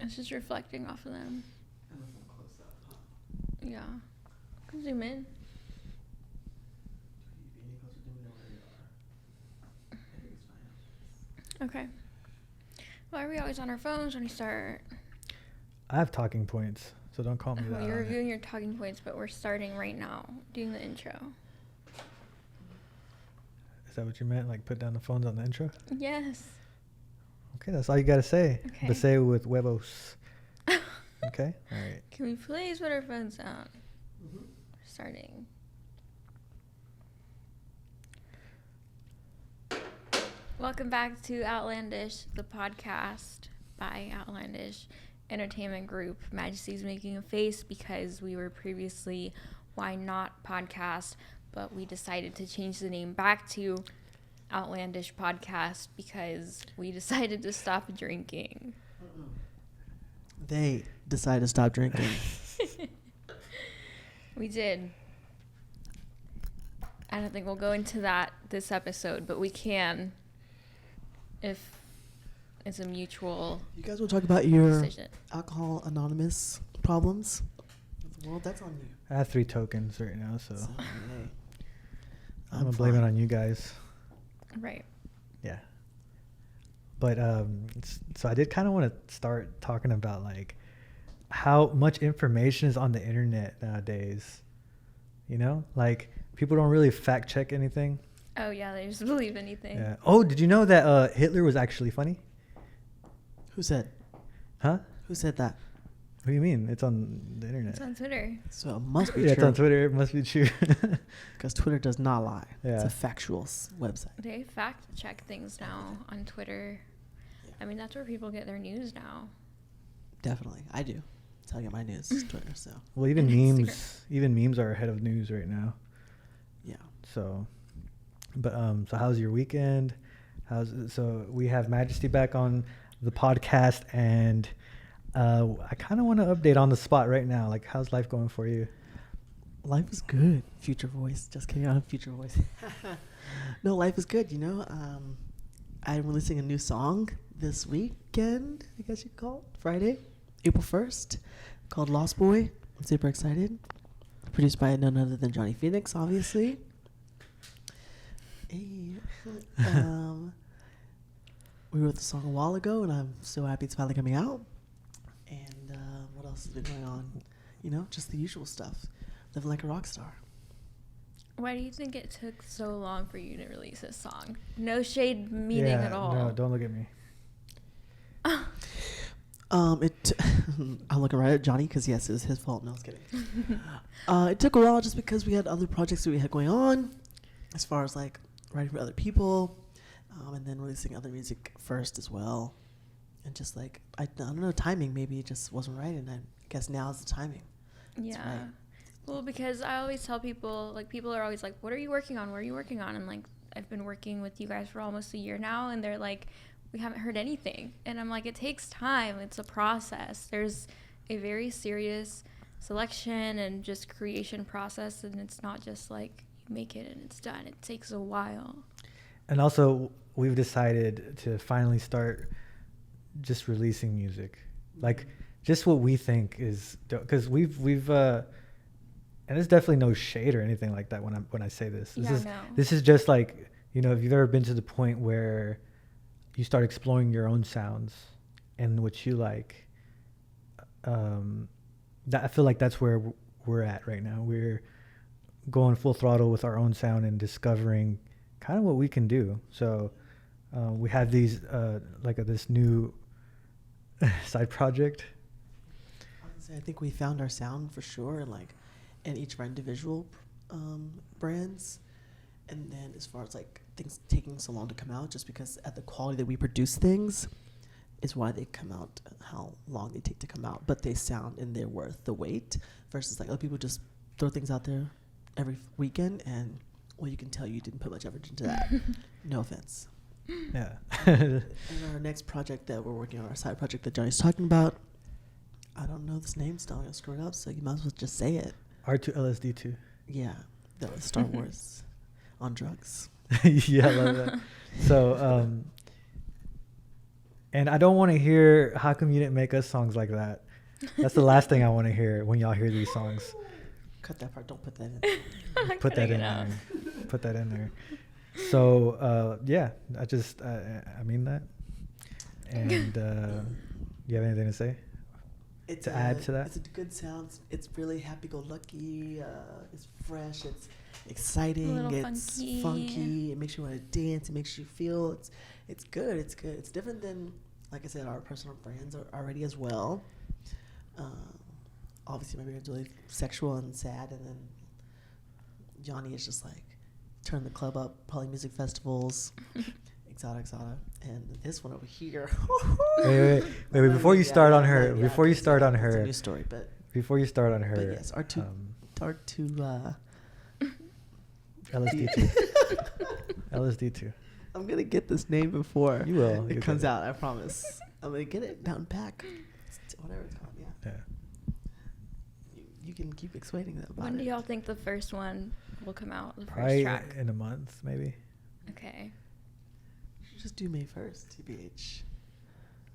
It's just reflecting off of them. And if I'm close up, huh? Yeah. Can zoom in. Be any closer to me than where you are. I think it's fine. Okay. Why are we always on our phones when we start? I have talking points, so don't call me that. Well, you're reviewing your talking points, but we're starting right now, doing the intro. Is that what you meant? Like put down the phones on the intro? Yes. Okay, that's all you gotta say. Okay. But say it with huevos. Okay? All right. Can we please put our phones down? Mm-hmm. Starting. Welcome back to Outlandsh, the podcast by Outlandsh Entertainment Group. Majesty's making a face because we were previously Why Not Podcast, but we decided to change the name back to Outlandsh Podcast because we decided to stop drinking. They decided to stop drinking. We did. I don't think we'll go into that this episode, but we can if it's a mutual You guys will talk about your decision. Alcohol Anonymous problems of the world. That's on you. I have 3 tokens right now, so Hey, I'm gonna blame it fine. on you guys. Right. Yeah. But so I did kind of want to start talking about like how much information is on the internet nowadays. You know, like people don't really fact check anything. Oh yeah, they just believe anything. Yeah. Oh, did you know that Hitler was actually funny? Who said? Huh? Who said that? What do you mean? It's on the internet. It's on Twitter. So it must be Yeah, it's true. on Twitter. It must be true. Because Twitter does not lie. Yeah. It's a factual website. They fact check things now on Twitter. Yeah. I mean, that's where people get their news now. Definitely. I do. That's how I get my news. is Twitter. So, Well, even And memes are ahead of news right now. yeah. So, but so how's your weekend? So we have Majesty back on the podcast, and I kind of want to update on the spot right now. Like, how's life going for you? Life is good. Future voice. Just kidding. I have future voice. No, life is good. You know, I'm releasing a new song this weekend, I guess you could call it. Friday, April 1st, called Lost Boy. I'm super excited. Produced by none other than Johnny Phoenix, obviously. Hey. We wrote the song a while ago, and I'm so happy it's finally coming out. And what else has been going on? You know, just the usual stuff. Living like a rock star. Why do you think it took so long for you to release this song? No shade meaning at all. No, don't look at me. I'm looking right at Johnny because yes, it was his fault. No, I was kidding. It took a while just because we had other projects that we had going on, as far as like writing for other people, and then releasing other music first as well, and just like I don't know, timing maybe it just wasn't right, and I guess now is the timing. Yeah. right. Well, because I always tell people, like, people are always like, what are you working on? What are you working on? And, like, I've been working with you guys for almost a year now, and they're like, we haven't heard anything. And I'm like, it takes time. It's a process. There's a very serious selection and just creation process, and it's not just like you make it and it's done. It takes a while. And also, we've decided to finally start just releasing music, like just what we think is, because we've and it's definitely no shade or anything like that when I say this. This is just like, you know, if you've ever been to the point where you start exploring your own sounds and what you like, that I feel like that's where we're at right now. We're going full throttle with our own sound and discovering kind of what we can do. So we have these this new side project. I think we found our sound for sure, and each of our individual brands. And then as far as like things taking so long to come out, just because at the quality that we produce things is why they come out, how long they take to come out. But they sound and they're worth the wait, versus like other people just throw things out there every weekend, and well, you can tell you didn't put much effort into that. No offense. Yeah. And our next project that we're working on, our side project that Johnny's talking about, I don't know this name still. I'm going to screw it up, so you might as well just say it. R2LSD2. Yeah, that was Star Wars on drugs. Yeah, I love that. So And I don't want to hear, how come you didn't make us songs like that? That's the last thing I want to hear when y'all hear these songs. Cut that part. Don't put that in. Put that in there. Put that in there. So, yeah, I mean that. And you have anything to say? To add to that? It's a good sound. It's really happy-go-lucky. It's fresh. It's exciting. It's funky. It makes you want to dance. It makes you feel. It's good. It's good. It's different than, like I said, our personal brands are already as well. Obviously, my brand's really sexual and sad, and then Jonny is just like turn the club up, poly music festivals, exotic, and this one over here. wait, before you start on her, before you start on her, it's a new story, but before you start on her, but yes, our two LSD2. I'm gonna get this name before you will. it comes out. I promise. I'm gonna get it down pack. Whatever it's called, yeah. You can keep explaining that. When do y'all think the first one will come out? The Probably first track? in a month, maybe. Okay. Just do May 1st, TBH.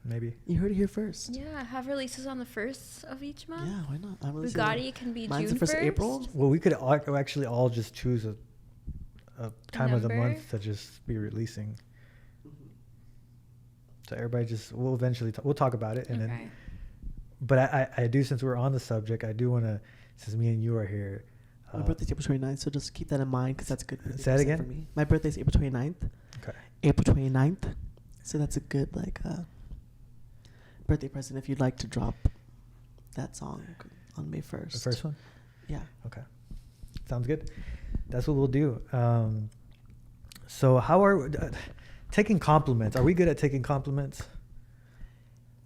Maybe. You heard it here first. Yeah, have releases on the 1st of each month. Yeah, why not? Bugatti can be Mine's June the 1st 1st. of April. Well, we could actually all just choose a time of the number? month to just be releasing. So everybody we'll eventually we'll talk about it, and Okay. then. But I do, since we're on the subject, I do want to, since me and you are here. My birthday's April 29th, so just keep that in mind because that's a good. Say that again? For me. My birthday's April 29th. Okay. April 29th. So that's a good birthday present if you'd like to drop that song on May 1st. The first one? Yeah. Okay. Sounds good. That's what we'll do. So how are taking compliments? Are we good at taking compliments?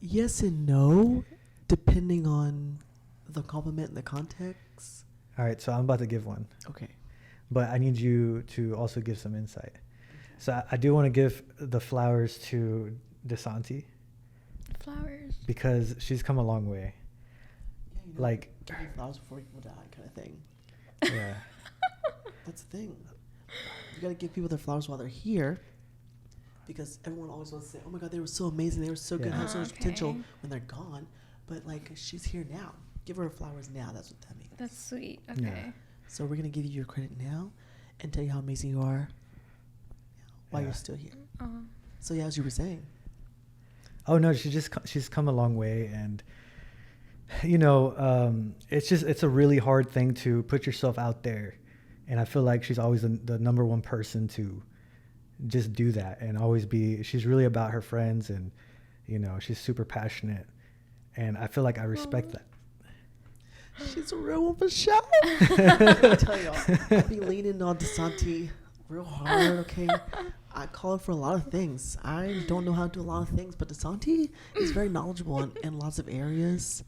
Yes and no, depending on the compliment and the context. All right, so I'm about to give one. Okay. But I need you to also give some insight. So I do want to give the flowers to Desanti. Flowers. Because she's come a long way. Yeah, Like, give me flowers before people die, kind of thing. yeah. That's the thing. You got to give people their flowers while they're here, because everyone always wants to say, "Oh my God, they were so amazing. They were so good. Yeah. Have so much Okay. potential." When they're gone, but like she's here now. Give her flowers now. That's what that means. That's sweet. Okay. Yeah. So we're gonna give you your credit now, and tell you how amazing you are while Yeah. you're still here. Uh-huh. So yeah, as you were saying. Oh no, she's come a long way, and it's a really hard thing to put yourself out there, and I feel like she's always the number one person to just do that and always be. She's really about her friends, and she's super passionate, and I feel like I respect that. She's a real one for sure. I tell y'all, I be leaning on Desanti real hard. Okay, I call her for a lot of things. I don't know how to do a lot of things, but Desanti is very knowledgeable in lots of areas.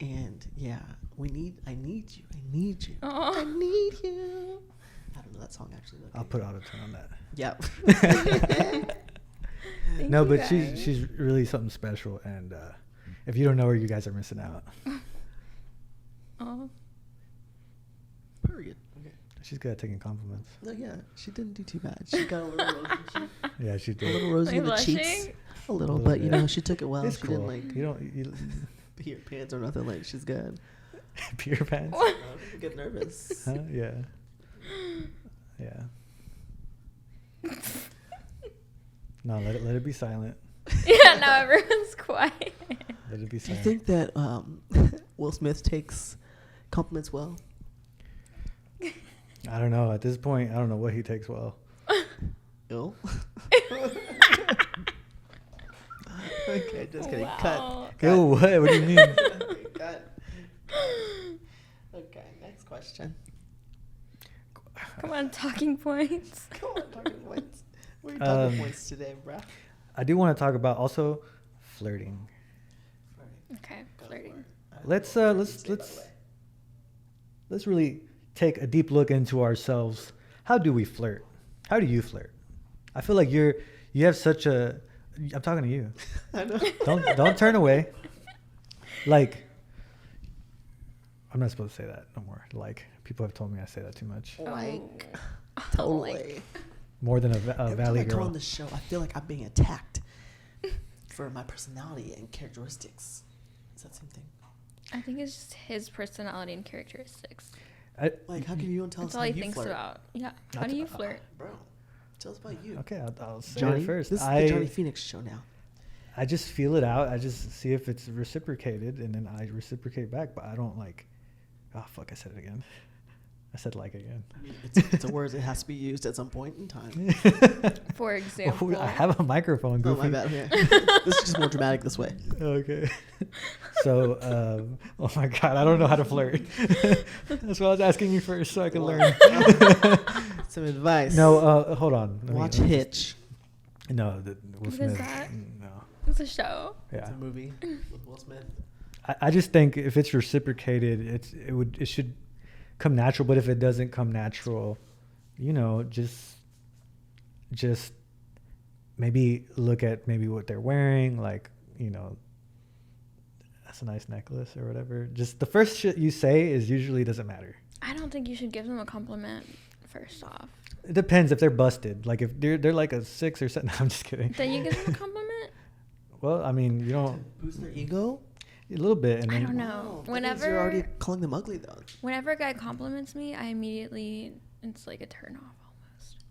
And yeah, I need you. I need you. Aw. I need you. I don't know that song actually. I'll put auto-tune on that. Yep. Thank No, you but guys. she's really something special, and if you don't know her, you guys are missing out. Aw. Period. Okay. She's good at taking compliments. No, yeah, she didn't do too bad. She got a little rosy cheek. Yeah, she A did. little rosy in Am I the cheeks. blushing? A little, A little but bit. she took it well. It's She cool. didn't like You pee her pants or nothing. Like she's good. pee your pants. You get nervous. Huh? Yeah. Yeah. No, let it be silent. Yeah, now everyone's quiet. Let it be Do you silent. think that Will Smith takes compliments well? I don't know. At this point, I don't know what he takes well. Ill. Okay, just kidding. Wow. Cut. Ew, what? What do you mean? Okay, cut. Okay, next question. Come on, talking points. Come on, talking points. What are your talking Um, points today, bruh? I do want to talk about also flirting. Okay, flirting. Let's really take a deep look into ourselves. How do we flirt? How do you flirt? I feel like you have such a. I'm talking to you. I know. Don't turn away. Like, I'm not supposed to say that no more. Like, people have told me I say that too much. Like, Oh. totally. Like, More than a Every time valley I come girl. on the show, I feel like I'm being attacked. for my personality and characteristics. Is that the same thing? I think it's just his personality and characteristics. Like, how can you don't tell That's us all how he you thinks flirt? about. Yeah. How do you flirt? Bro, tell us about you. Okay, I'll say Johnny, it first. this is the Johnny Phoenix show now. I just feel it out. I just see if it's reciprocated, and then I reciprocate back. But I don't like. Oh fuck! I said it again. I said like again. I mean, it's a word that has to be used at some point in time. For example. I have a microphone. Oh, Goofy. my bad. Yeah. This is just more dramatic this way. Okay. So, oh my god, I don't know how to flirt. That's why I was asking you first, so I can learn. Some advice. No, hold on. Watch Hitch. No, Will What Smith. is that? No. It's a show. Yeah. It's a movie with Will Smith. I just think if it's reciprocated, it should come natural. But if it doesn't come natural, just maybe look at maybe what they're wearing, like, that's a nice necklace or whatever. Just the first shit you say is usually doesn't matter. I don't think you should give them a compliment first off. It depends if they're busted. Like if they're like a 6 or 7. No, I'm just kidding. Then you give them a compliment? Well, I mean, you don't. Boost their ego? A little bit. And I then, don't know. Wow, that means you're already calling them ugly, though. Whenever a guy compliments me, I immediately, it's like a turn off almost.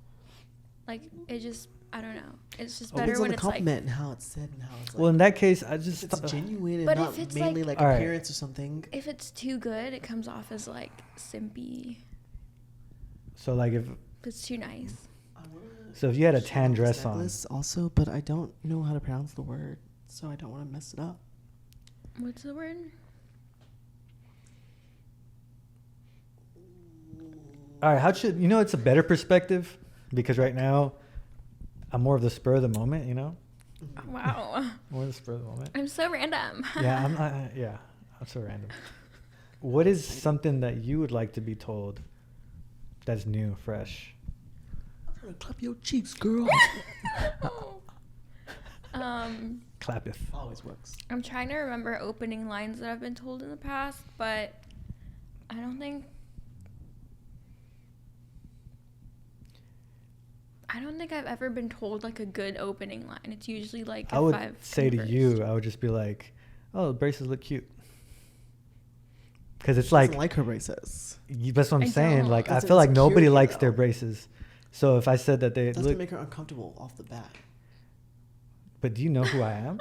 Like, it just, I don't know. It's just better Depends on when the it's like, compliment and how it's said and how it's like. Well, in that case, I just. if it's genuine and But not if it's mainly like- like Alright. appearance or something. if it's too good, it comes off as like simpy. So like if It's too nice. So if you had a show tan off this dress on. necklace also, but I don't know how to pronounce the word, so I don't want to mess it up. What's the word? All right, it's a better perspective because right now I'm more of the spur of the moment, Wow. More of the spur of the moment. I'm so random. Yeah, I'm so random. What is something that you would like to be told that's new, fresh? I'm trying to clap your cheeks, girl. Clapeth. Always works. I'm trying to remember opening lines that I've been told in the past, but I don't think I've ever been told like a good opening line. It's usually like I if would I've say to conversed. you, I would just be like, "Oh, the braces look cute," because it's She like, doesn't like her braces. that's what I'm I saying. don't. Like, I That's feel like nobody insecurity, likes their though. braces. So if I said that they That's look, to make her uncomfortable off the bat. but do you know who I am?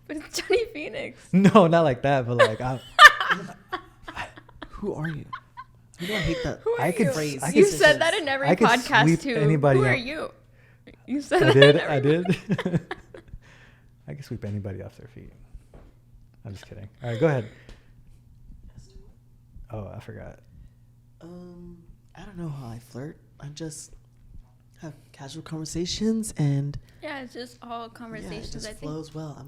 But it's Johnny Phoenix. No, not like that, but like Who are you? You know I hate that. Who are I could you? phrase- I You could- said that in every I could podcast sweep too. anybody Who are out. you? You said I that did. in I every did. I can sweep anybody off their feet. I'm just kidding. All right, go ahead. Oh, I forgot. I don't know how I flirt. I just have casual conversations and Yeah, it's just all conversations. yeah, it just I think. flows well.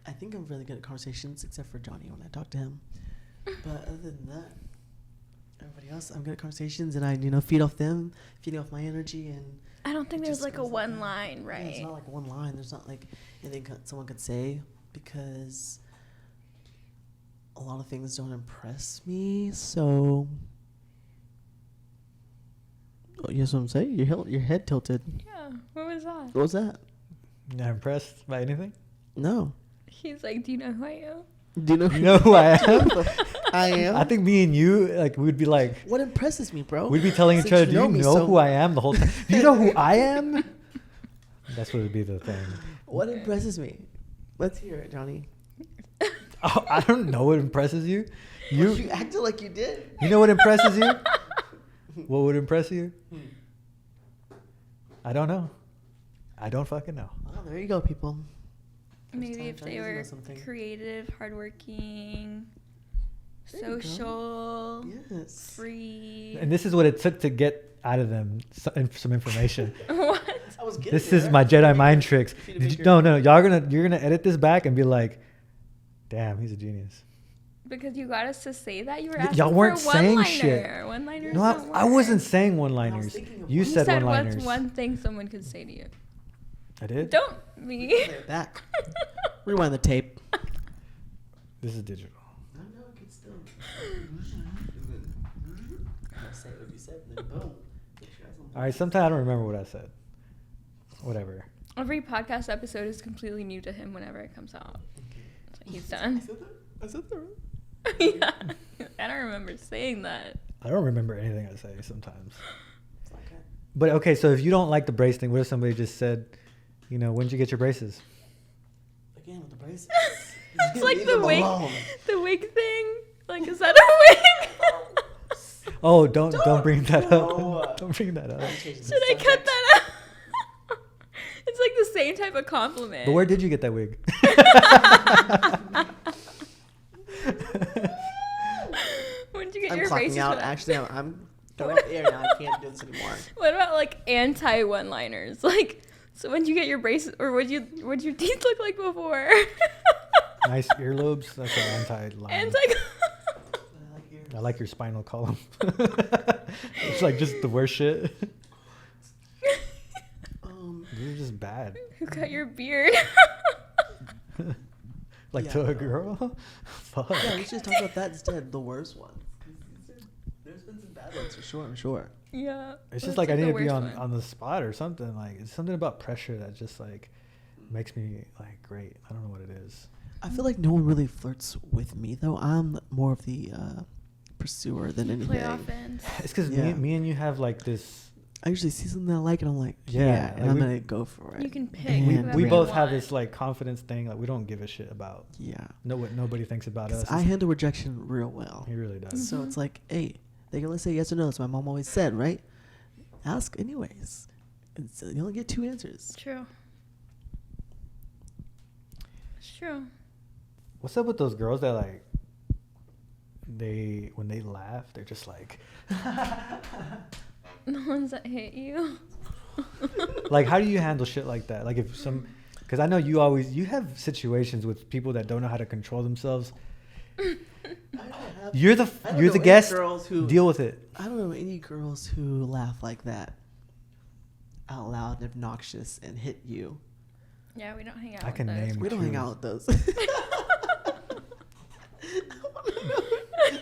I think I'm really good at conversations, except for Johnny when I talk to him. But other than that, everybody else, I'm good at conversations, and I, feed off them, feeding off my energy, and I don't think it there's just like a goes one that. line, Yeah, right? it's not like one line. There's not like anything someone could say because a lot of things don't impress me. So, oh, you know what I'm saying? Your head tilted. Yeah. What was that? What was that? Not impressed by anything? No. He's like, "Do you know who I am?" Do you know? You know who I am? I am. I think me and you, like, we would be like, What impresses me, bro? we'd be telling each Since other, you "Do you me know so who I am?" The whole time. Do you know who I am? That's what would be the thing. What impresses me? Let's hear it, Johnny. Oh, I don't know what impresses you. You acted like you did. You know what impresses you? What would impress you? I don't know. I don't fucking know. Oh, there you go, people. First Maybe time if Johnny they doesn't know were something. creative, hardworking, There you go. social, Yes. free. And this is what it took to get out of them some information. What? I was getting This is there. my Jedi mind tricks. For you to make No, you're gonna edit this back and be like, "Damn, he's a genius." Because you got us to say that you were Y- asking y'all weren't for saying one-liner. shit. One-liners No, don't I wasn't work. saying one-liners. thinking of You one. said You said one-liners. what's one thing someone could say to you? I did. Don't me. Play it back. Rewind the tape. This is digital. I know, it can still. Say what you said, and then boom. All right. Sometimes I don't remember what I said. Whatever. Every podcast episode is completely new to him whenever it comes out. That's what he's done. I said that right. Yeah. I don't remember saying that. I don't remember anything I say sometimes. It's not good. But okay, so if you don't like the brace thing, what if somebody just said, you know, when did you get your braces? Again with the braces. It's like Leave the them wig, alone. the wig thing. Like, is that a wig? Oh, don't bring that No. up. Don't bring that up. Should I cut that out? It's like the same type of compliment. But where did you get that wig? When did you get I'm your clocking braces out. for that? Actually, I'm going off the air now. I can't do this anymore. What about like anti one-liners? Like, so when did you get your braces, or what'd your teeth look like before? Nice earlobes. That's an anti-line. Anti. I like your spinal column. It's like just the worst shit. You're just bad. Who cut your beard? Like Yeah, to a no. girl? Fuck. Yeah, we should talk about that instead. The worst ones. There's been some bad ones for sure. I'm sure. Yeah. It's that's just like I the need to be worst on, one. on the spot or something. Like it's something about pressure that just like makes me like great. I don't know what it is. I feel like no one really flirts with me though. I'm more of the pursuer than anything. Play offense. It's because Yeah. me and you have like this. I usually see something I like and I'm like, Yeah, yeah, like and I'm we- gonna go for it. You can pick. And We whoever you both have want. this like confidence thing. Like we don't give a shit about Yeah. what nobody thinks about 'Cause us. I handle rejection real well. He really does. So it's like, hey, they can only say yes or no. So my mom always said, right? Ask anyways. It's, you only get 2 answers. True. It's true. What's up with those girls that like when they laugh, they're just like The ones that hit you. like how do you handle shit like that? Like if some because I know you have situations with people that don't know how to control themselves. You're the guest. Girls who Deal with it. I don't know any girls who laugh like that out loud and obnoxious and hit you. Yeah, we don't hang out. I with can those. name We don't hang True. out with those.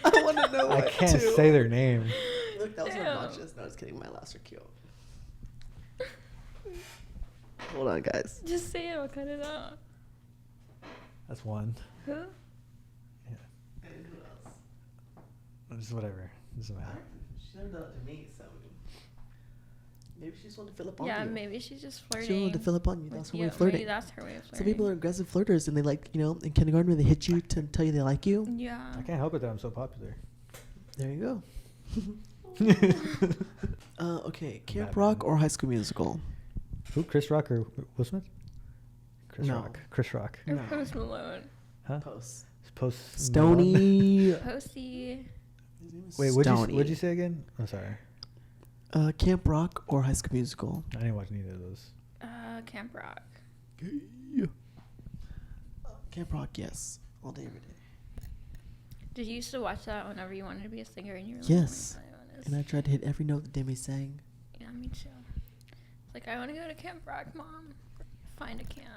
I want to know. I what can't too. say their name. Look, that was Damn. obnoxious. No, just kidding. My laughs are cute. Hold on, guys. Just say it. I'll cut it out. That's one. Who? Yeah. Just whatever. Doesn't matter. She never done it to me, so maybe she just wanted to fill up on Yeah, you. maybe she's just She flirting. wanted to fill up on you. with That's her you. way of flirting. Maybe that's her way of flirting. Some people are aggressive flirters, and they like, you know, in kindergarten when they hit you to tell you they like you. Yeah. I can't help it that I'm so popular. There you go. Okay, Camp Bad Rock man. or High School Musical? Who? Chris Rock or Will Smith? Chris No. Rock. Chris Rock. Or No. Post Malone. Huh? Post. Post Stony. Posty. Wait, what'd you say again? I'm sorry. Camp Rock or High School Musical? I didn't watch neither of those. Camp Rock. Camp Rock, yes, all day, every day. Did you used to watch that whenever you wanted to be a singer and you were Yes. like, oh my God, And I tried to hit every note that Demi sang. yeah, me too. It's like, I want to go to Camp Rock, Mom. Find a camp.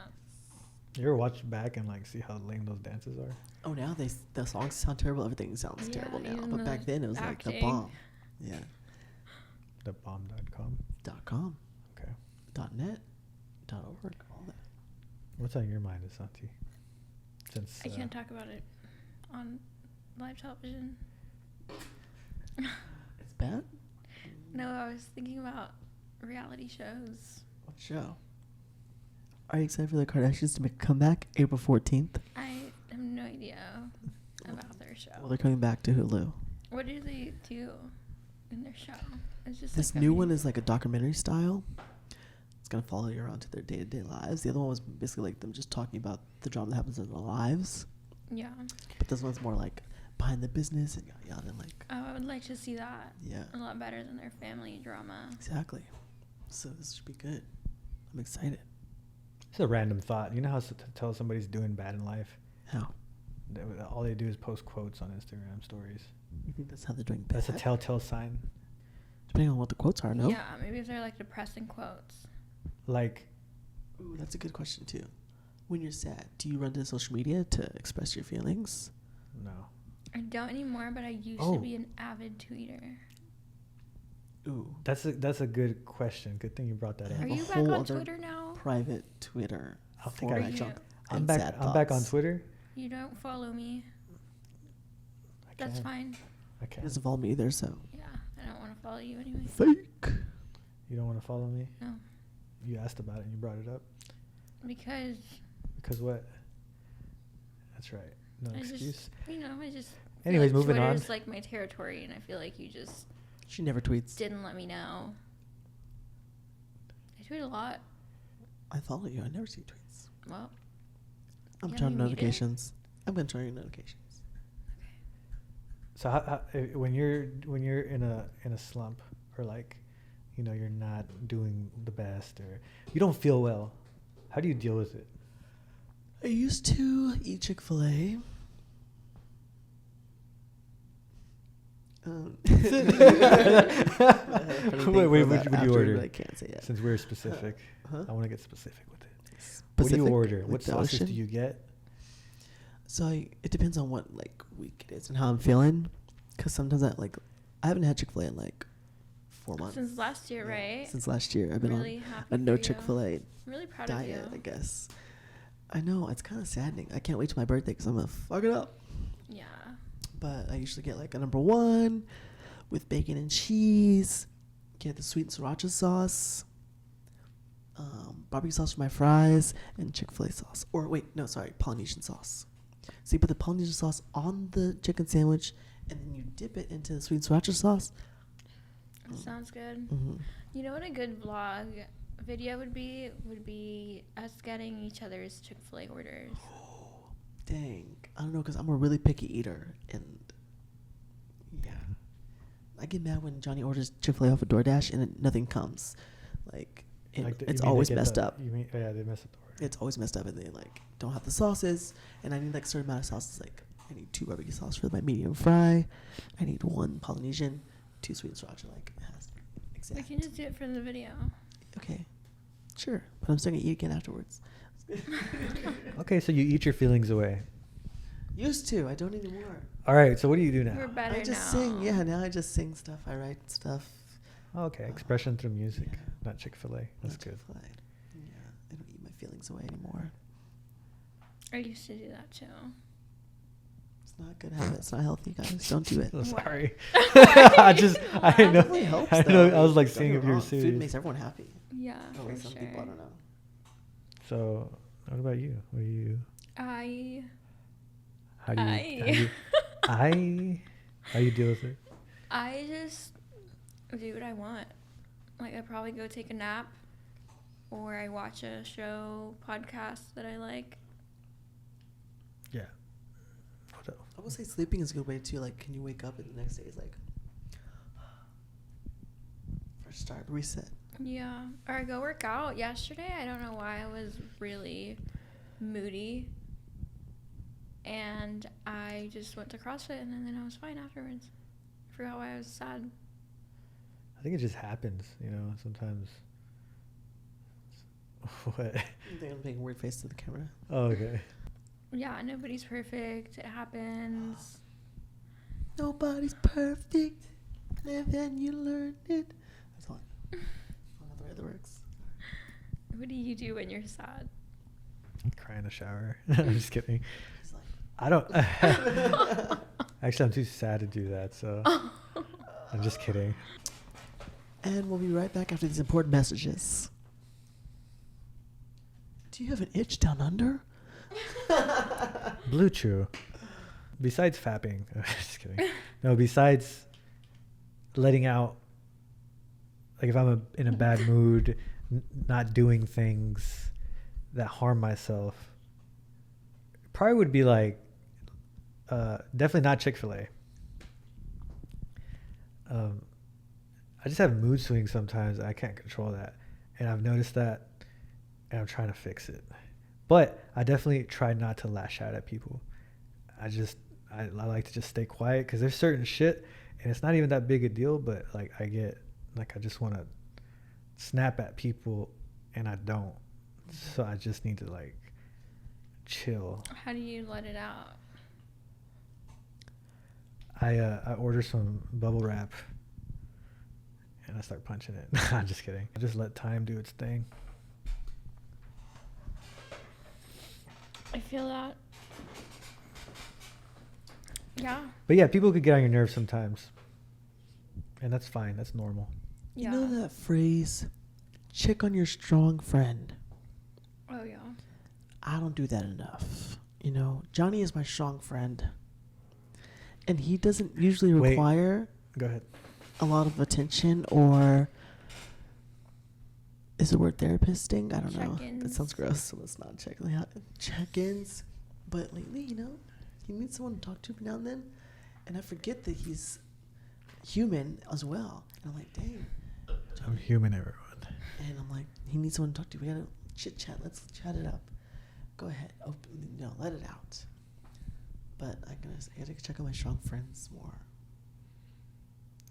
You ever watch back and like see how lame those dances are? Oh, now the songs sound terrible. Everything sounds Yeah, terrible now. even But the back then it was like the acting. bomb. Yeah. Thebomb.com. .com. Okay. .net. .org. All that. What's on your mind, Desanti? Since I can't talk about it on live television. It's bad. No, I was thinking about reality shows. What show? Are you excited for the Kardashians to make a comeback April 14th? I have no idea about their show. Well, they're coming back to Hulu. What do they do in their show? It's just This like new one is like a documentary style. It's gonna follow you around to their day-to-day lives. The other one was basically like them just talking about the drama that happens in their lives. Yeah. But this one's more like behind the business and yada yada. And like, Oh, I would like to see that. yeah, A lot better than their family drama. exactly. So this should be good. I'm excited. It's a random thought. You know how to tell somebody's doing bad in life? How? All they do is post quotes on Instagram stories. You think that's how they're doing bad? That's a telltale sign. Depending on what the quotes are, no? Yeah, maybe if they're like depressing quotes. Like, Ooh, that's a good question too. When you're sad, do you run to social media to express your feelings? no. I don't anymore, but I used Oh. to be an avid tweeter. Ooh. That's a good question. Good thing you brought that I up. Are have a you back whole on other Twitter now? private Twitter. I think for I my you- junk I'm and back. sad I'm back on thoughts. Twitter. You don't follow me. I That's can. fine. I He can. doesn't follow me either, so Yeah, I don't want to follow you anyway. fake. You don't want to follow me? No, You asked about it and you brought it up. because Because what? That's right. No I excuse. just, I just. feel Anyways, like moving on. Twitter's like my territory, and I feel like you just She never tweets. didn't let me know. I tweet a lot. I follow you. I never see tweets. Well, I'm Yeah, turning we muted. notifications. I'm gonna turn your notifications. So when you're in a slump, or like, you're not doing the best, or you don't feel well, how do you deal with it? I used to eat Chick-fil-A. Wait, what do you order? I can't say it. Since we're specific, Huh? I want to get specific with it. What do Specific, you order? like What the sauces do ocean? you get? So it depends on what like week it is and how I'm feeling. Cause sometimes I haven't had Chick-fil-A in like 4 months. since last year, Yeah, right? Since last year, I've been really on happy a no for you. Chick-fil-A I'm really proud diet, of I you. guess. I know it's kind of saddening. I can't wait till my birthday because I'm gonna fuck it up. Yeah. But I usually get like a #1 with bacon and cheese. Get the sweet sriracha sauce, barbecue sauce for my fries, and Chick-fil-A sauce. Or wait, no, sorry, Polynesian sauce. So you put the Polynesian sauce on the chicken sandwich, and then you dip it into the sweet sriracha sauce. Sounds good. Mm-hmm. You know what a good vlog video would be? Would be us getting each other's Chick-fil-A orders. Dang, I don't know, cause I'm a really picky eater, and yeah, I get mad when Johnny orders Chick-fil-A off of DoorDash and nothing comes. Like, Like you it's mean they always get messed the- up. You mean yeah, they messed up the order. It's always messed up, and they like don't have the sauces, and I need like a certain amount of sauces. Like I need 2 barbecue sauce for my medium fry. I need 1 Polynesian, 2 sweet sriracha. Like it has We exact. can just do it for the video. Okay, sure, but I'm still gonna eat again afterwards. Okay, so you eat your feelings away. Used to, I don't anymore. All right, so what do you do now? We're better I just now. sing. Yeah, now I just sing stuff. I write stuff. Oh, okay, expression through music, Yeah. not Chick-fil-A. That's Not good. Chick-fil-A. Yeah, I don't eat my feelings away anymore. I used to do that too. It's not a good habit. It's not healthy, guys. Don't do it. Oh, Why? sorry. Why I did just, you I laugh? know, It definitely helps, I though. know. I was like Don't seeing get if me you were wrong, Food serious. makes everyone happy. Yeah, Only for some sure. people, I don't know. So, what about you? What do you? I How do you? How you deal with it? I just do what I want. Like I probably go take a nap, or I watch a show, podcast that I like. Yeah. What else? I would say sleeping is a good way too. Like, can you wake up and the next day is like fresh start, reset. Yeah, or I go work out. Yesterday, I don't know why I was really moody, and I just went to CrossFit, and then I was fine afterwards. I forgot why I was sad. I think it just happens, sometimes. What? I think I'm making a weird face to the camera. Oh, okay. Yeah, nobody's perfect. It happens. Nobody's perfect. Live and you learn it. That's all. I don't know the way it works. What do you do when you're sad? Cry in the shower. I'm just kidding. He's like, I don't. Actually, I'm too sad to do that, so I'm just kidding. and we'll be right back after these important messages. Do you have an itch down under? Blue Chew. Besides fapping, just kidding. No, besides letting out, like if I'm in a bad mood, not doing things that harm myself, probably would be like, definitely not Chick-fil-A. I just have mood swings sometimes. I can't control that. And I've noticed that, and I'm trying to fix it. But I definitely try not to lash out at people. I like to just stay quiet because there's certain shit, and it's not even that big a deal, but like I just want to snap at people, and I don't. So I just need to like chill. How do you let it out? I order some bubble wrap, and I start punching it. I'm just kidding. I just let time do its thing. I feel that. Yeah. But yeah, people could get on your nerves sometimes, and that's fine. That's normal. Yeah. You know that phrase, check on your strong friend? Oh yeah. I don't do that enough. You know, Johnny is my strong friend. And he doesn't usually Wait. require Go ahead. a lot of attention, or is the word therapist-ing? I don't know. That Check-ins. sounds gross, so let's not check-ins. But lately, you know, he needs someone to talk to every now and then. And I forget that he's human as well. And I'm like, dang. I'm human, everyone. And I'm like, he needs someone to talk to. We gotta chit-chat. Let's chat it up. Go ahead. Let it out. But I gotta check on my strong friends more.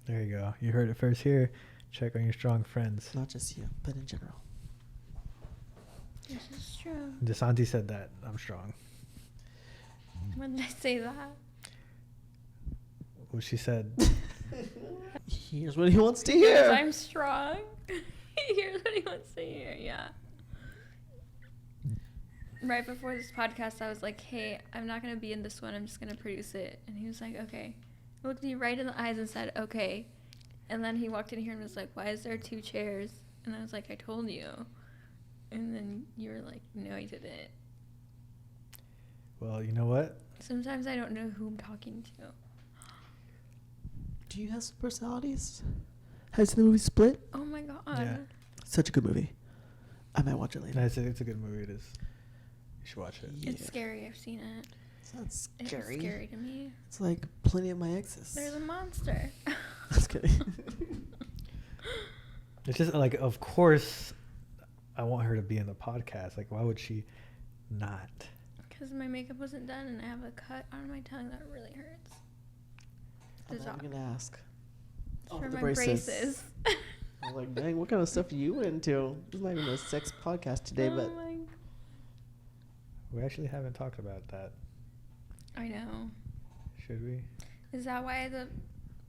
There you go. You heard it first here. Check on your strong friends. Not just you, but in general. This is true. Desanti said that. I'm strong. When did I say that? Well, she said, Here's what he wants to Because hear. I'm strong. Here's what he wants to hear. Yeah. Right before this podcast, I was like, hey, I'm not going to be in this one. I'm just going to produce it. And he was like, okay. I looked me right in the eyes and said, okay. And then he walked in here and was like, why is there 2 chairs? And I was like, I told you. And then you were like, no, I didn't. well, you know what? Sometimes I don't know who I'm talking to. Do you have some personalities? Has the movie Split? Oh my God. Yeah. Such a good movie. I might watch it later. It's a good movie. It is. You should watch it. Yeah. It's scary. I've seen it. It's not It scary. was scary to me. It's like plenty of my exes. There's a monster. Just kidding. It's just like, of course, I want her to be in the podcast. Like, why would she not? Because my makeup wasn't done and I have a cut on my tongue that really hurts. I'm It's not even gonna ask. Oh, for the my braces. braces. I'm like, dang, what kind of stuff are you into? This is not even a sex podcast today, but Oh my God. We actually haven't talked about that. I know. Should we? Is that why the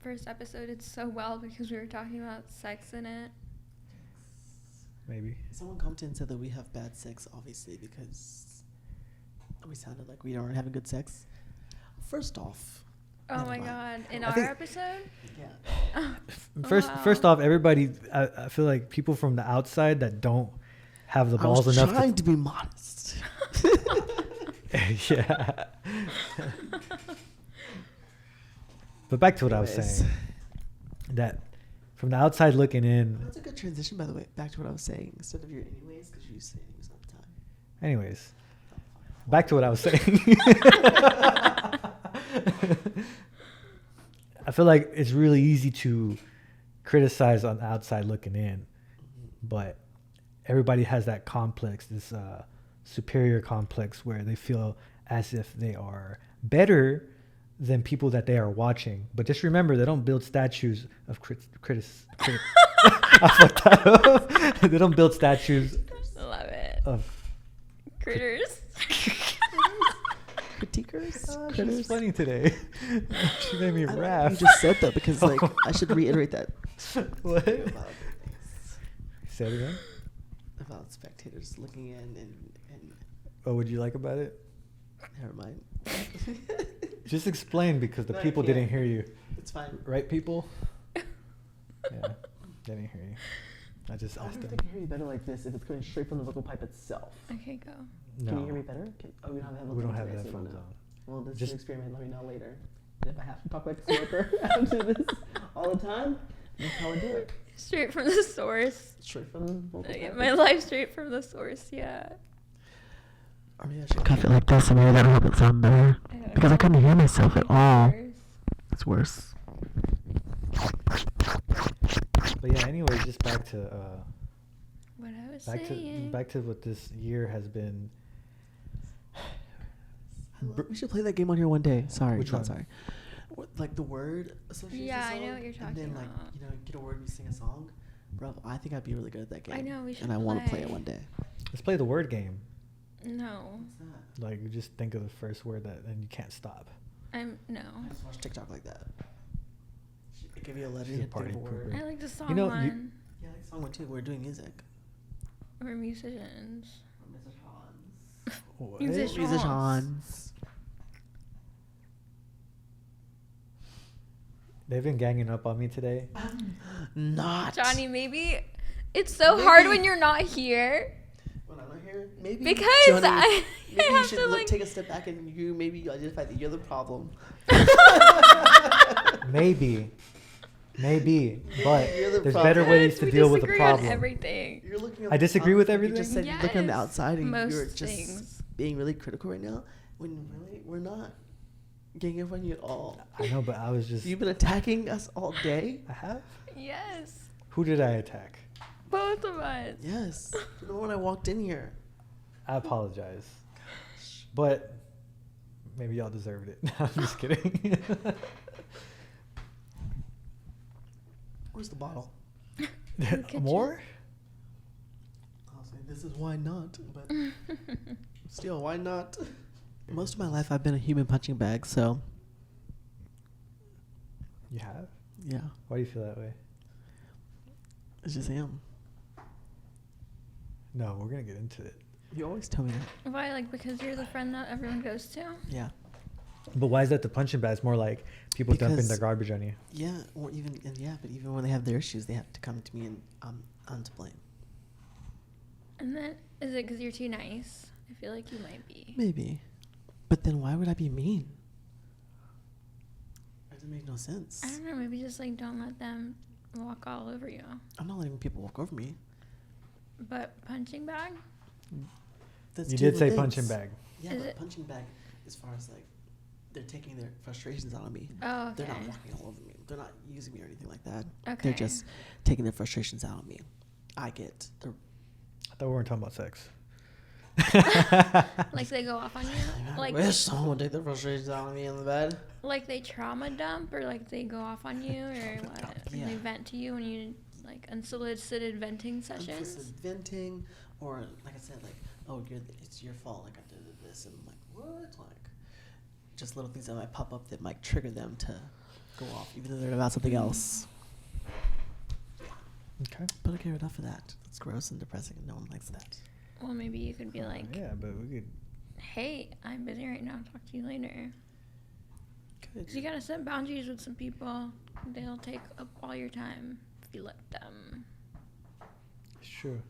first episode did so well? Because we were talking about sex in it? Maybe. someone commented and said that we have bad sex, obviously, because we sounded like we aren't having good sex. First off, Oh never my mind. God. In I our think- episode? Yeah. First off, everybody, I feel like people from the outside that don't have the balls I was enough trying to be modest. yeah. But back to what I was Anyways. saying. That from the outside looking in. That's a good transition, by the way. Back to what I was saying. Instead of your anyways, because you say anyways all the time. Anyways, back to what I was saying. I feel like it's really easy to criticize on the outside looking in, but everybody has that complex, this superior complex where they feel as if they are better than people that they are watching. But just remember, they don't build statues of I fucked that up. They don't build statues Love it. of Critters. Critiquers? Oh, she's Critters? funny today. She made me I like laugh. You just said that because, like, I should reiterate that. What? About, Say it again. about spectators looking in and What would you like about it? never mind. Just explain, because the No, I people didn't can't. hear you. It's fine. Right, people? Yeah, they didn't hear you. I just I asked wonder if them. they can hear you better like this if it's going straight from the vocal pipe itself. Okay, go. No, Can you hear me better? Oh, we don't have headphones we don't on have today, so we headphones don't know. on. Well, this is Just- an experiment. Let me know later. And if I have to talk like a smoker after this all the time, that's how I do it. Straight from the source. Straight from the vocal I get pipe. my life straight from the source, yeah. Or maybe I should cuff it like this and maybe that'll help it sound better. don't Because I know. couldn't hear myself at all. Worse. It's worse. But yeah, anyways, just back to What I was saying. back to what this year has been. We should play that game on here one day. Sorry, Which not one? sorry. Like the word association Yeah, I song, know what you're and talking then, like, about. you know, get a word and you sing a song. Bro, I think I'd be really good at that game. I know, we should And I want to play play. it one day. Let's play the word game. No. What's that? Like, you just think of the first word and you can't stop. No. I just watch TikTok like that. They give you a letter, She's you a have to think of a party word. pooper. I like the song You know, one. Yeah, I like song one too. We're doing music. We're musicians. From Mr. Hans. What? Musicians. They've been ganging up on me today. Not. Johnny, maybe it's so hard when you're not here. When I'm not here, maybe. Because Johnny, I maybe you have should to, like- take a step back and you maybe identify that you're the problem. Maybe, but You're the there's problem. better ways to We deal with the disagree on problem. everything. You're looking. I disagree with You everything? just said Yes. look on the outside and Most you're just things. being really critical right now. When really we're not ganging up on you at all. I know, but I was just. You've been attacking us all day. I have. Yes. Who did I attack? Both of us. Yes. You know when I walked in here. I apologize, but maybe y'all deserved it. No, I'm just kidding. Where's the bottle? kitchen. More? I'll say this is why not, but still, why not? Most of my life I've been a human punching bag, so You have? yeah, Why do you feel that way? I just am. No, we're gonna get into it. You always tell me that. Why? Like, because you're the friend that everyone goes to? Yeah. But why is that the punching bag? It's more like people dumping Because- their garbage on you. Yeah, or even but even when they have their issues, they have to come to me and I'm to blame. And then, is it because you're too nice? I feel like you might be. Maybe, but then why would I be mean? That doesn't make no sense. I don't know. Maybe just like don't let them walk all over you. I'm not letting people walk over me. But punching bag? That's You two did say different punching things. bag. Yeah, Is but it- punching bag, as far as like, they're taking their frustrations out on me. Oh, okay. They're not walking all over me. They're not using me or anything like that. Okay. They're just taking their frustrations out on me. I get the. I thought we weren't talking about sex. Like they go off on you? I Like, wish someone would take their frustrations out on me in the bed. like they trauma dump or like they go off on you or what? Yeah. They vent to you when you like unsolicited venting sessions? Unsolicited venting, or like I said, like, oh, it's your fault. Like I did this, and I'm like, what? Like, just little things that might pop up that might trigger them to go off, even though they're about something else. Okay. But okay, enough of that. That's gross and depressing, and no one likes that. Well, maybe you could be like, Yeah, but we could. hey, I'm busy right now. Talk to you later. Good. 'Cause you gotta set boundaries with some people. They'll take up all your time if you let them. It's true.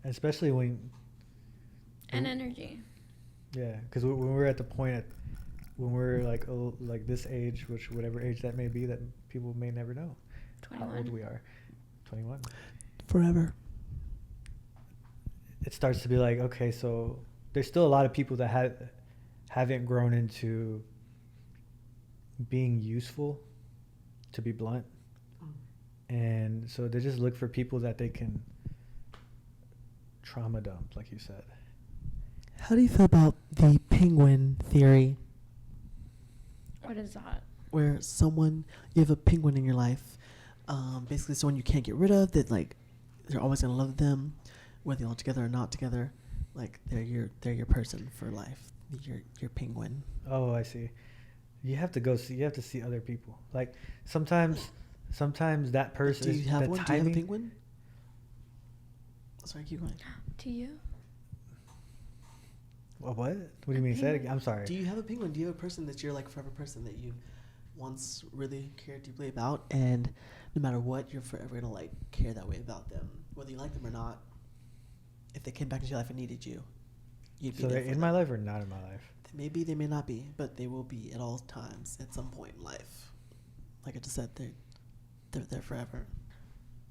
And especially when. And energy. Yeah, because when we're at the point when we're like like this age, which whatever age that may be, that people may never know how old 21. we are. 21. Forever. It starts to be like, okay, so there's still a lot of people that haven't grown into being useful, to be blunt, and so they just look for people that they can trauma dump, like you said. How do you feel about the penguin theory, What is that? where you have a penguin in your life, basically someone you can't get rid of, that like you're always gonna love them, whether you're together or not together, like they're your person for life, your penguin. Oh, I see. You have to see other people. Like sometimes that person Do is you have the one? Do you timing. have a penguin? Sorry, keep going. To you? What? What do you mean? Say it again. I'm sorry. Do you have a penguin? Do you have a person that you're like forever person that you once really cared deeply about, and no matter what, you're forever gonna like care that way about them, whether you like them or not? If they came back into your life and needed you, you'd be So there they're for in my them. life or not in my life? Maybe they may not be, but they will be at all times at some point in life. Like I just said, they're there forever.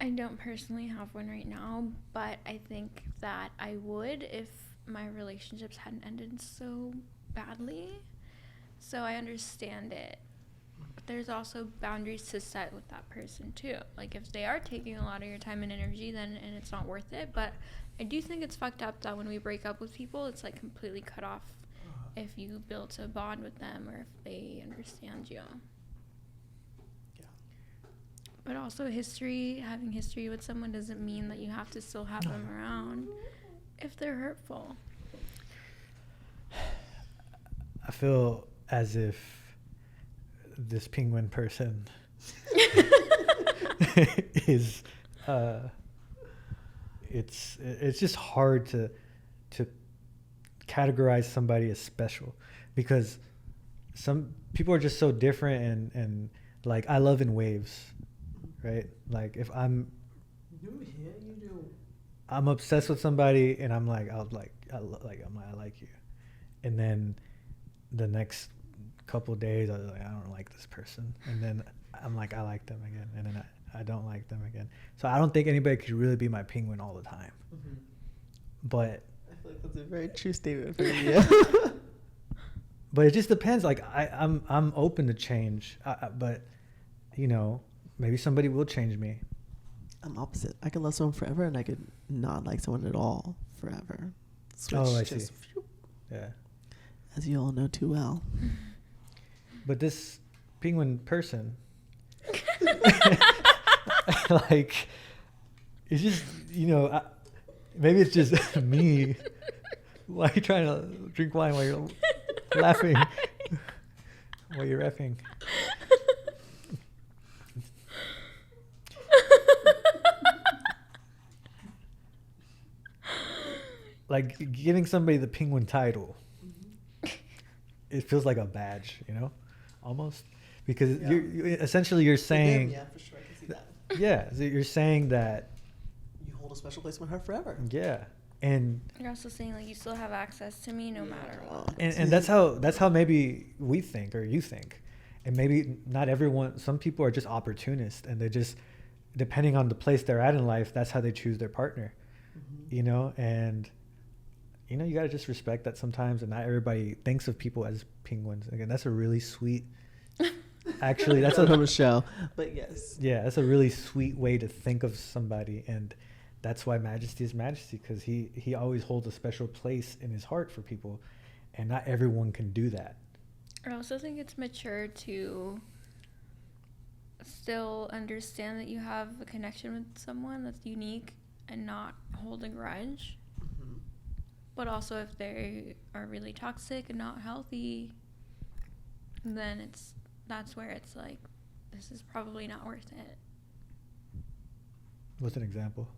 I don't personally have one right now, but I think that I would if my relationships hadn't ended so badly. So I understand it. But there's also boundaries to set with that person too. Like if they are taking a lot of your time and energy, then and it's not worth it. But I do think it's fucked up that when we break up with people, it's like completely cut off if you built a bond with them or if they understand you. Yeah. But also having history with someone doesn't mean that you have to still have them around if they're hurtful. I feel as if this penguin person is it's just hard to categorize somebody as special, because some people are just so different, and like I love in waves, right? Like if I'm obsessed with somebody and I'm like I like you, and then the next couple days I was like, I don't like this person, and then I'm like I like them again, and then I don't like them again. So I don't think anybody could really be my penguin all the time. Mm-hmm. But I feel like that's a very true statement for you. But it just depends. Like I'm open to change, but you know, maybe somebody will change me. I'm opposite. I could love someone forever, and I could not like someone at all forever. Switch, I see. Yeah. As you all know too well. But this penguin person, like, it's just, you know, maybe it's just me. Why are you trying to drink wine while you're laughing? While you're effing. Like giving somebody the penguin title, it feels like a badge, you know, almost, because you're saying, yeah, for sure, I can see that. Yeah, so you're saying that you hold a special place with her forever. Yeah, and you're also saying like you still have access to me no matter what. And that's how maybe we think, or you think, and maybe not everyone. Some people are just opportunists, and they just, depending on the place they're at in life, that's how they choose their partner. Mm-hmm. You know, and you know, you got to just respect that sometimes, and not everybody thinks of people as penguins. Again, that's a really sweet, actually, that's a show, but yes. Yeah, that's a really sweet way to think of somebody, and that's why Majesty is Majesty, because he always holds a special place in his heart for people, and not everyone can do that. I also think it's mature to still understand that you have a connection with someone that's unique and not hold a grudge. But also, if they are really toxic and not healthy, then that's where it's like, this is probably not worth it. What's an example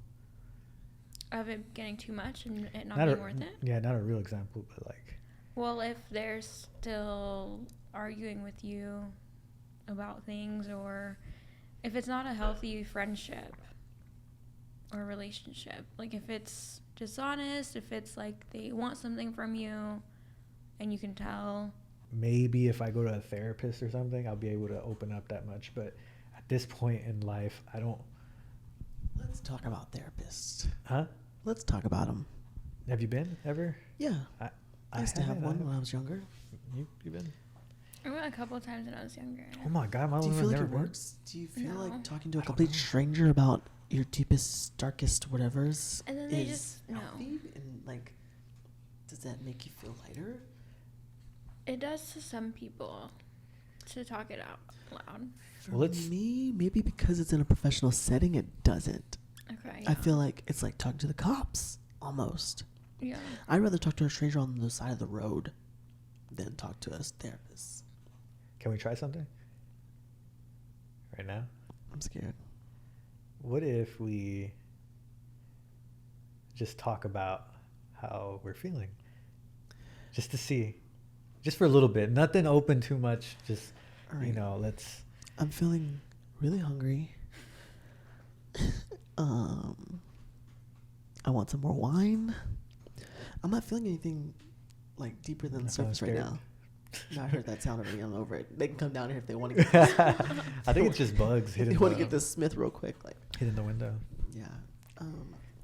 of it getting too much and it not being worth it? Yeah, not a real example, but like, well, if they're still arguing with you about things, or if it's not a healthy friendship or relationship, like if it's dishonest, if it's like they want something from you and you can tell. Maybe if I go to a therapist or something, I'll be able to open up that much, but at this point in life, I don't. Let's talk about therapists. Huh? Let's talk about them. Have you been ever? Yeah, I used to have one when I was younger. You been? I went a couple of times when I was younger. Oh my God, my Do you feel like never it works? Do you feel No. like talking to a complete stranger about your deepest, darkest whatevers and then they is just healthy? And like, does that make you feel lighter? It does to some people, to talk it out loud. For me, maybe because it's in a professional setting, it doesn't. Okay. I feel like it's like talking to the cops, almost. Yeah. I'd rather talk to a stranger on the side of the road than talk to a therapist. Can we try something right now? I'm scared. What if we just talk about how we're feeling? Just to see. Just for a little bit. Nothing open too much. Just, right. You know, let's... I'm feeling really hungry. I want some more wine. I'm not feeling anything like deeper than the surface right now. No, I heard that sound already. I'm over it. They can come down here if they want to get this. I think it's just bugs hitting. They want to get this Smith real quick, like hitting the window. Yeah,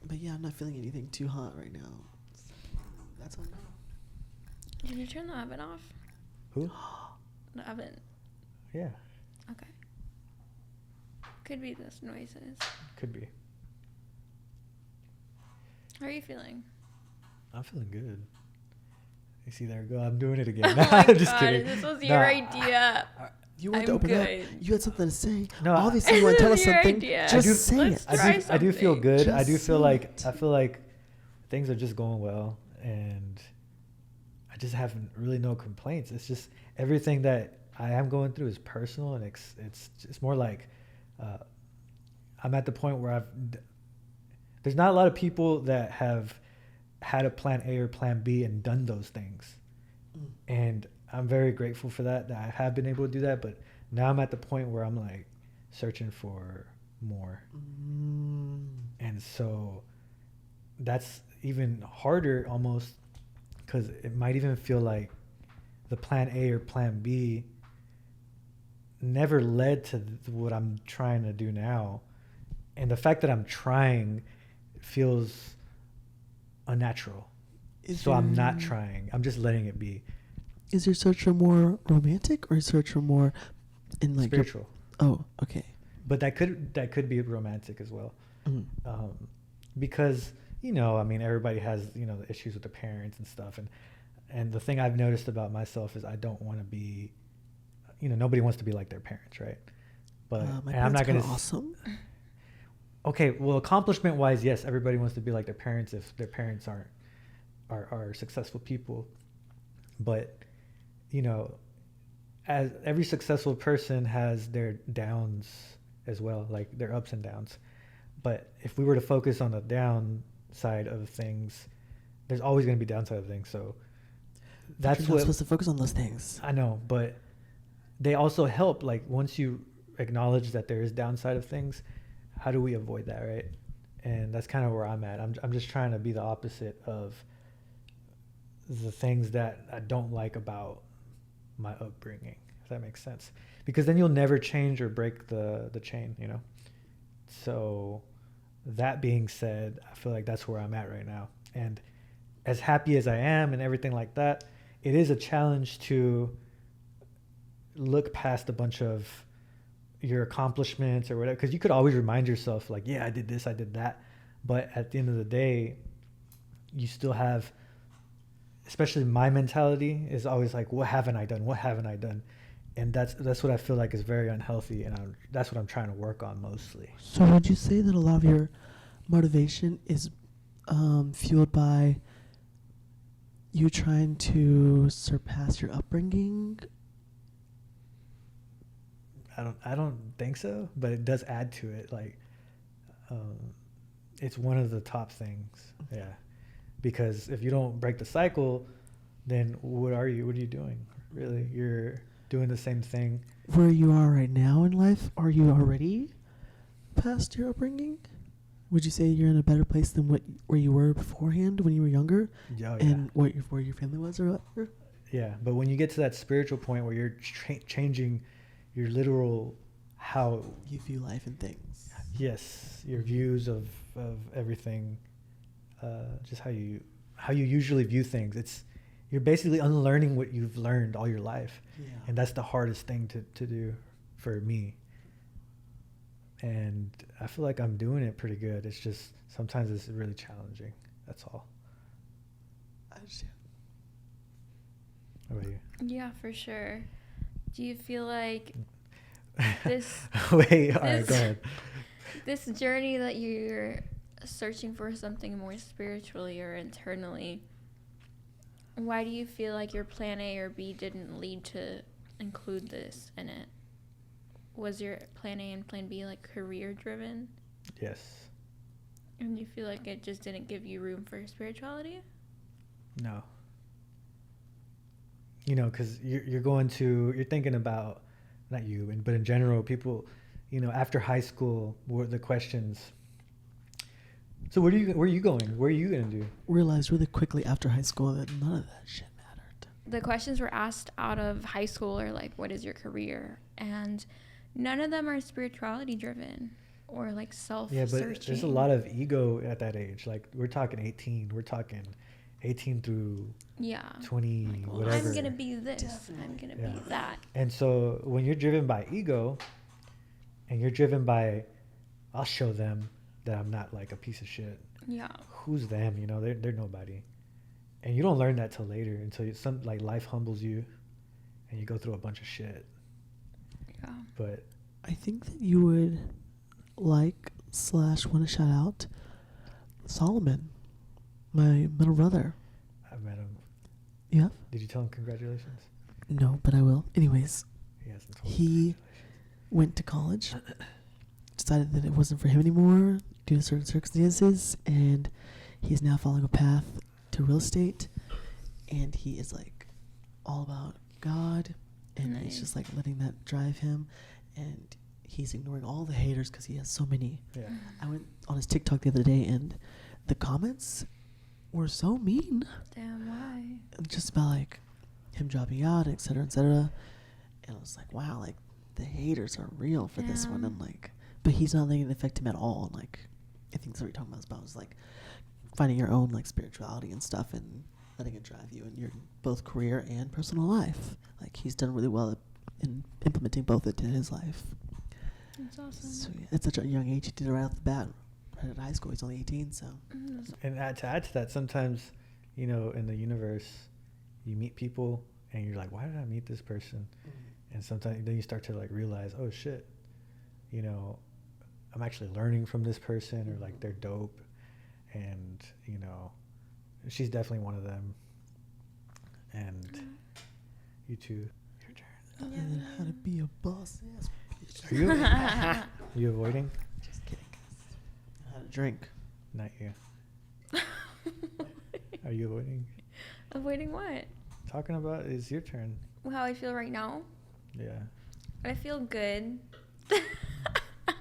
but yeah, I'm not feeling anything too hot right now. So that's all now. Did you turn the oven off? Who? The oven. Yeah. Okay. Could be those noises. Could be. How are you feeling? I'm feeling good. You see, there we go. I'm doing it again. Oh my I'm just God, kidding. this was your idea. You want to open good. up. You had something to say. No, obviously you want to tell us your something. idea. Just say it. I do feel good. Just I do feel like it. I feel like things are just going well, and I just have really no complaints. It's just everything that I am going through is personal, and it's more like I'm at the point where there's not a lot of people that have had a plan A or plan B and done those things. And I'm very grateful for that I have been able to do that. But now I'm at the point where I'm like searching for more. And so that's even harder almost, because it might even feel like the plan A or plan B never led to what I'm trying to do now. And the fact that I'm trying feels unnatural. So I'm not trying. I'm just letting it be. Is your search for more romantic, or your search for more in like spiritual? Oh, okay. But that could be romantic as well. Because, you know, I mean, everybody has, you know, the issues with their parents and stuff. And the thing I've noticed about myself is I don't want to be, you know, nobody wants to be like their parents, right? But my and I'm not going to. Awesome. Okay, well, accomplishment wise, yes, everybody wants to be like their parents if their parents are successful people. But, you know, as every successful person has their downs as well, like their ups and downs. But if we were to focus on the downside of things, there's always going to be downside of things. So that's what you're not supposed to focus on those things. I know, but they also help. Like once you acknowledge that there is downside of things, how do we avoid that, right? And that's kind of where I'm at. I'm just trying to be the opposite of the things that I don't like about my upbringing, if that makes sense. Because then you'll never change or break the chain, you know? So that being said, I feel like that's where I'm at right now. And as happy as I am and everything like that, it is a challenge to look past a bunch of your accomplishments or whatever, because you could always remind yourself like, yeah, I did this, I did that. But at the end of the day, you still have, especially my mentality is always like, what haven't I done? What haven't I done? And that's what I feel like is very unhealthy. And that's what I'm trying to work on mostly. So would you say that a lot of your motivation is fueled by you trying to surpass your upbringing? I don't think so, but it does add to it. Like, it's one of the top things. Yeah. Because if you don't break the cycle, then what are you doing? Really? You're doing the same thing. Where you are right now in life, are you already past your upbringing? Would you say you're in a better place than where you were beforehand when you were younger? Oh, and where your family was or whatever? Yeah, but when you get to that spiritual point where you're changing your literal how you view life and things. Yes, your views of everything, just how you usually view things. You're basically unlearning what you've learned all your life. Yeah. And that's the hardest thing to do for me. And I feel like I'm doing it pretty good. It's just sometimes it's really challenging. That's all. I understand. How about you? Yeah, for sure. Do you feel like this... Wait, all right, go ahead. This journey that you're searching for something more spiritually or internally, why do you feel like your plan A or B didn't lead to include this in it? Was your plan A and plan B like career driven? Yes. And you feel like it just didn't give you room for spirituality? No. You know, because you're thinking about, not you, but in general, people, you know, after high school, were the questions. So where are you going? What are you going to do? Realized really quickly after high school that none of that shit mattered. The questions were asked out of high school are like, what is your career? And none of them are spirituality driven or like self-searching. Yeah, but there's a lot of ego at that age. Like we're talking 18. We're talking 18 through 20, like, well, whatever. I'm going to be this. Definitely. I'm going to be that. And so when you're driven by ego and you're driven by, I'll show them that I'm not like a piece of shit. Yeah. Who's them? You know, they're nobody. And you don't learn that till later, until life humbles you and you go through a bunch of shit. Yeah. But I think that you would want to shout out Solomon, my middle brother. I've met him. Yeah? Did you tell him congratulations? No, but I will. Anyways, He hasn't told he went to college, decided that it wasn't for him anymore due to certain circumstances, and he's now following a path into real estate, and he is like all about God, and he's just like letting that drive him, and he's ignoring all the haters because he has so many. Yeah. I went on his TikTok the other day, and the comments were so mean. Damn, why? Just about like him dropping out, et cetera, et cetera. And I was like, wow, like the haters are real for this one. And like, but he's not letting it affect him at all. And like, I think that's what you're talking about is like finding your own like spirituality and stuff and letting it drive you in your both career and personal life. Like he's done really well in implementing both into his life. That's awesome. So yeah, at such a young age, he did it right off the bat. Right at high school, he's only 18, so. And to add to that, sometimes, you know, in the universe, you meet people and you're like, why did I meet this person? And sometimes then you start to like realize, oh shit, you know, I'm actually learning from this person, or like they're dope. And, you know, she's definitely one of them. And you too, your turn. And then how to be a boss ass bitch. Are you, are you avoiding? Just kidding. How to drink. Not you. Are you avoiding? Avoiding what? Talking about is your turn. How I feel right now? Yeah. I feel good.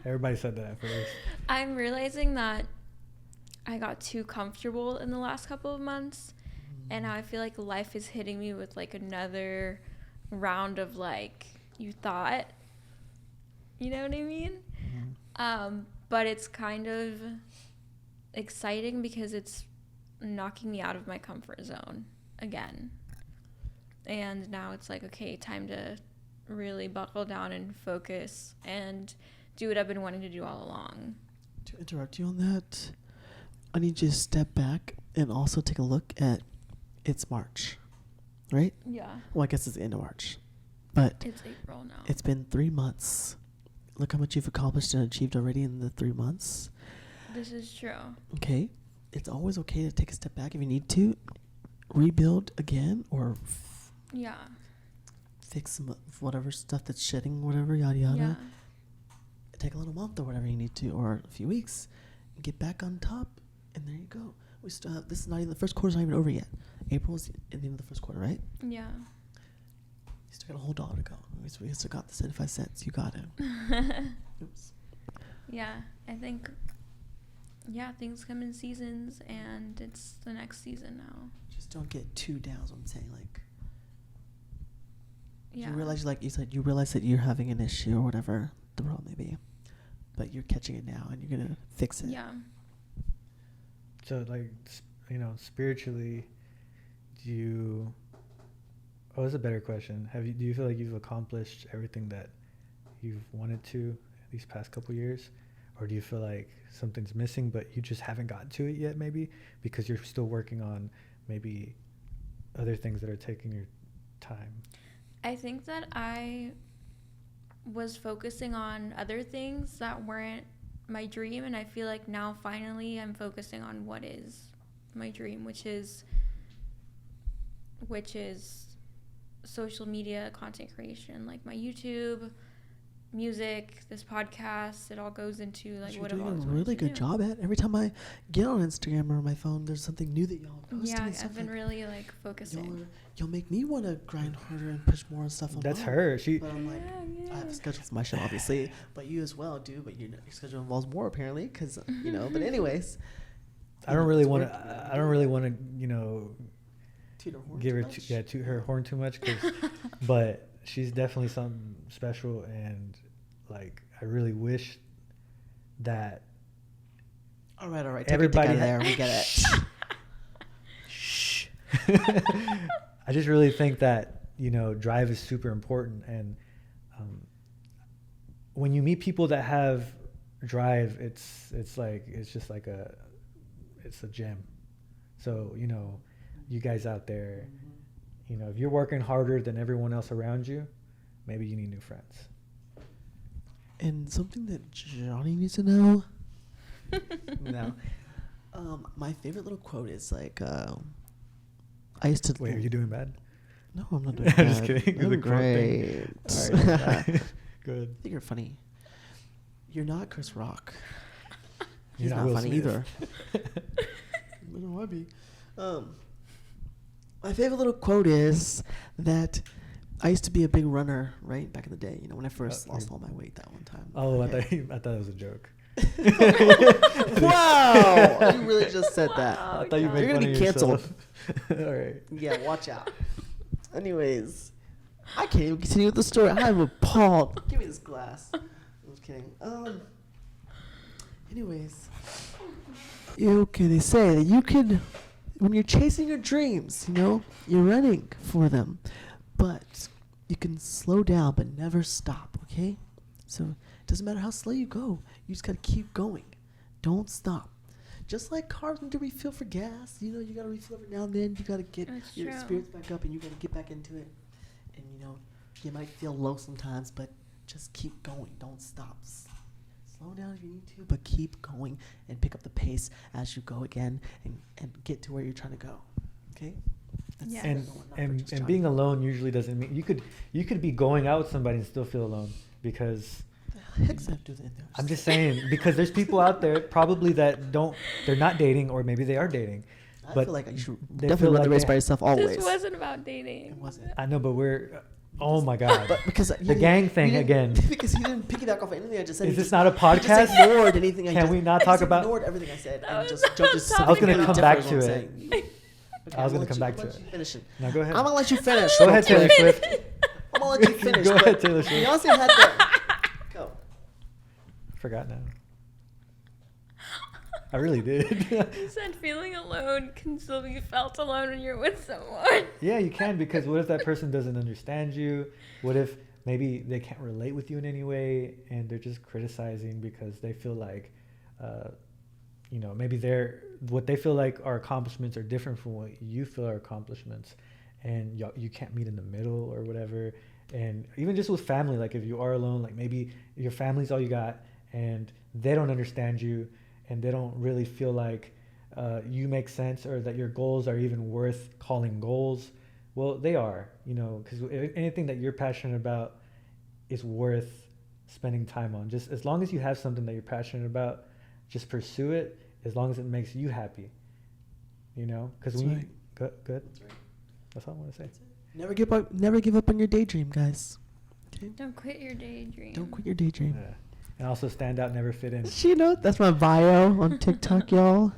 Everybody said that at first. I'm realizing that I got too comfortable in the last couple of months, and now I feel like life is hitting me with like another round of like, you thought, you know what I mean? Mm-hmm. But it's kind of exciting because it's knocking me out of my comfort zone again. And now it's like, okay, time to really buckle down and focus and do what I've been wanting to do all along. To interrupt you on that, I need you to step back and also take a look at it's March, right? Yeah. Well, I guess it's the end of March, but It's April now. it's been 3 months. Look how much you've accomplished and achieved already in the 3 months. This is true. Okay, it's always okay to take a step back if you need to, rebuild again, or Yeah. fix some of whatever stuff that's shedding, whatever, yada yada. Yeah. Take a little month or whatever you need to, or a few weeks, and get back on top, and there you go. We still have, this is not even, the first quarter's not even over yet. April's at the end of the first quarter, right? Yeah. You still got a whole dollar to go. We still got the 75 cents. You got it. Oops. Yeah, I think, yeah, things come in seasons, and it's the next season now. Just don't get too down, is what I'm saying. Like, Yeah. you realize, like you said, you realize that you're having an issue or whatever the problem may be, but you're catching it now, and you're gonna fix it. Yeah. So, like, you know, spiritually, do you... Oh, that's a better question. Do you feel like you've accomplished everything that you've wanted to these past couple years? Or do you feel like something's missing, but you just haven't gotten to it yet, maybe? Because you're still working on maybe other things that are taking your time. I think that I was focusing on other things that weren't my dream, and I feel like now finally I'm focusing on what is my dream, which is social media content creation, like my YouTube, music, this podcast. It all goes into like You're what I've doing always a wanted really to good do. job at. Every time I get on Instagram or my phone, there's something new that y'all posting. Yeah, and stuff I've been like, really like focusing. You'll make me want to grind harder and push more stuff on. That's mine. her. She... But I'm like, Yeah. I have a schedule for my show, obviously, but you as well do. But your schedule involves more apparently, because you know. But anyways, I don't really want to, you know, toot her horn give too her, much. toot her horn too much. But she's definitely something special, and like I really wish that All right. everybody Take it there. We get it. Shh. I just really think that, you know, drive is super important, and when you meet people that have drive, it's a gem. So, you know, you guys out there, you know, if you're working harder than everyone else around you, maybe you need new friends. And something that Johnny needs to know. No. My favorite little quote is like, I used to. Wait, are you doing bad? No, I'm not doing I'm bad. just kidding. I'm The quote great. thing. All right. Good. I think you're funny. You're not Chris Rock. You're He's not not Will funny Smith. either. I don't want to be. My favorite little quote is that I used to be a big runner, right, back in the day. You know, when I first lost all my weight that one time. Oh, Okay. I thought it was a joke. Wow! You really just said that. Wow. I thought you God. made You're gonna fun be of canceled. yourself. All right. Yeah, watch out. Anyways, I can't even continue with the story. I'm appalled. Give me this glass. I'm just kidding. Anyways, okay, they say that you can, when you're chasing your dreams, you know, you're running for them, but you can slow down but never stop, okay? So it doesn't matter how slow you go. You just gotta keep going. Don't stop. Just like cars need to refill for gas, you know, you gotta refill every now and then. You gotta get That's your true. spirits back up, and you gotta get back into it. And you know, you might feel low sometimes, but just keep going. Don't stop. Slow down if you need to, but keep going and pick up the pace as you go again, and get to where you're trying to go. Okay. That's Yeah. And not for and just and Johnny. being alone usually doesn't mean you could be going out with somebody and still feel alone because The heck does that have to do with anything? I'm just saying because there's people out there probably that they're not dating or maybe they are dating. I but feel like you should they definitely feel run like the race they- by yourself always. This wasn't about dating. It wasn't. I know, but we're oh my god. But because The gang thing again. Because he didn't piggyback off anything I just said. Is He this just- not a he podcast? just ignored anything I Can just we not he talk just about- ignored everything I said That and was just not jumped to a something topic I was gonna completely come back different, to is what it. I'm saying. Okay, I was I'm gonna let come you- back I'm to let it. you finish it. Now go ahead. I'm gonna let you finish. Go ahead, real Taylor quick. Swift. I'm gonna let you finish. Go but ahead, Taylor Swift. Beyonce had that. Go. Forgot now. I really did. You said feeling alone can still be felt alone when you're with someone. Yeah, you can because what if that person doesn't understand you? What if maybe they can't relate with you in any way and they're just criticizing because they feel like, maybe what they feel like are accomplishments are different from what you feel are accomplishments, and you can't meet in the middle or whatever. And even just with family, like if you are alone, like maybe your family's all you got and they don't understand you and they don't really feel like you make sense or that your goals are even worth calling goals. Well, they are, because anything that you're passionate about is worth spending time on. Just as long as you have something that you're passionate about, just pursue it as long as it makes you happy, because That's right. Good. That's right. That's all I want to say. Never give up on your daydream, guys. Okay? Don't quit your daydream. Don't quit your daydream. Yeah. And also stand out, never fit in. That's my bio on TikTok, y'all.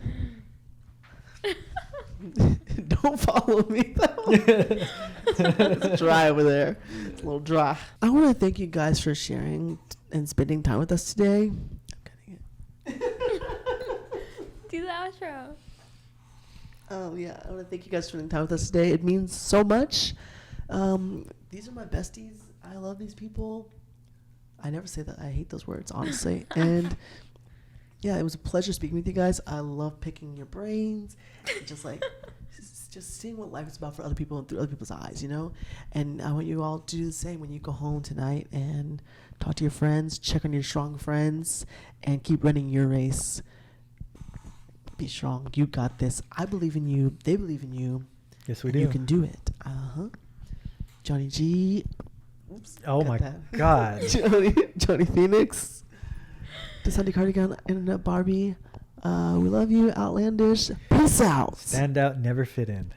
Don't follow me though. It's dry over there. It's a little dry. I want to thank you guys for sharing and spending time with us today. I'm cutting it. Do the outro. Yeah, I want to thank you guys for spending time with us today. It means so much. These are my besties. I love these people. I never say that. I hate those words, honestly. And yeah, it was a pleasure speaking with you guys. I love picking your brains, just like just seeing what life is about for other people and through other people's eyes, And I want you all to do the same when you go home tonight and talk to your friends, check on your strong friends, and keep running your race. Be strong. You got this. I believe in you. They believe in you. Yes, we and do. You can do it. Johnny G. Oops. Oh cut my that. God. Johnny Phoenix. Desanti Cardigan and Barbie. We love you, Outlandish. Peace out. Stand out, never fit in.